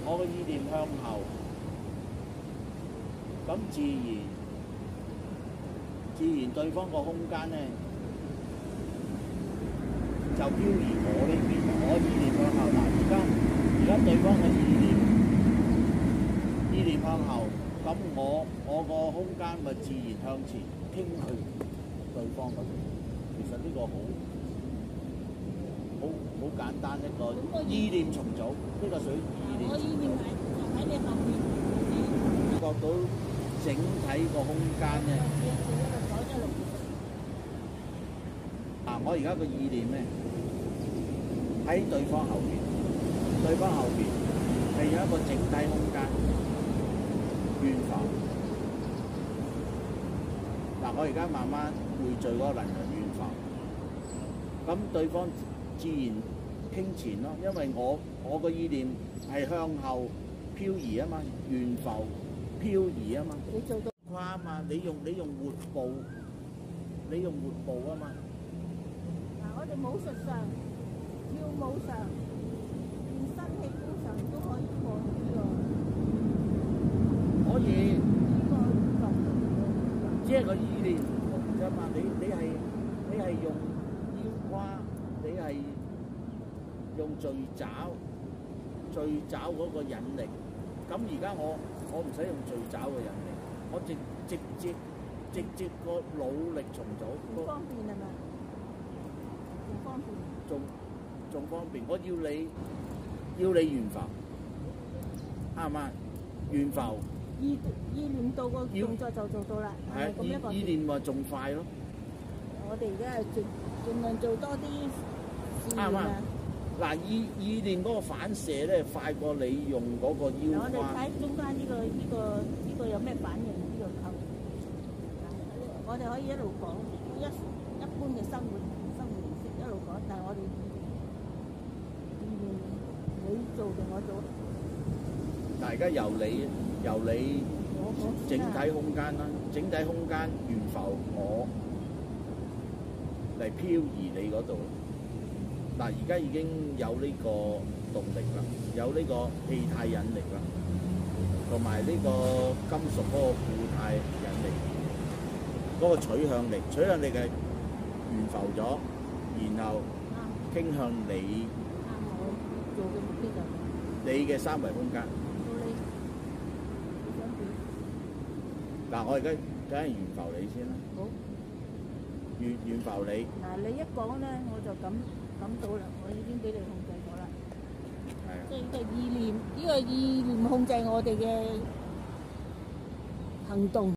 我個意念向後，咁自然對方個空間咧就漂移我呢邊，我意念向後。嗱，而家對方嘅意念向後，咁我個空間咪自然向前傾去對方嗰度。其實呢個好簡單一個意念重組，呢個屬於意念重組。我意念喺你後面，覺到整體個空間咧。嗱，我而家個意念咧喺對方後邊，對方後邊係有一個整體空間懸浮。嗱，我而家慢慢匯聚嗰個能量懸浮，咁對方自然傾前咯，因為我個意念係向後漂移啊嘛，懸浮漂移啊嘛。你做到跨嘛，你用活步，你用活步啊嘛。嗱，我哋武術上、跳舞上、健身器官上都可以放呢個。可以。呢個運動只係個意念唔同啫嘛，你係用腰胯，你係用聚爪嗰個引力。咁而家我唔使用聚爪嘅引力，我直接個努力重組。好方便係咪？仲方便。仲方便，我要你懸浮，啱唔啱？懸浮。意念到個動作就做到啦，係咁一個。意念咪仲快咯。我哋而家係盡量做多啲試驗啊。嗱，意念嗰個反射咧，快過你用嗰個腰胯。我哋睇中間呢個有咩反應？呢個構，我哋可以一路講一般嘅生活形式一路講，但係我哋意念你做定我做？嗱，而家由你整體空間啦，整體空間懸浮我嚟漂移你嗰度。嗱，而家已經有呢個動力啦，有呢個氣態引力啦，同埋呢個金屬嗰個固態引力，嗰個取向力係懸浮咗，然後傾向你做嘅目標就係你嘅三維空間。嗱，我而家梗係懸浮你先啦。好。懸浮你。嗱，你一講咧，我就感到啦，我已經俾你控制咗啦。係啊。即係呢個意念控制我哋嘅行動。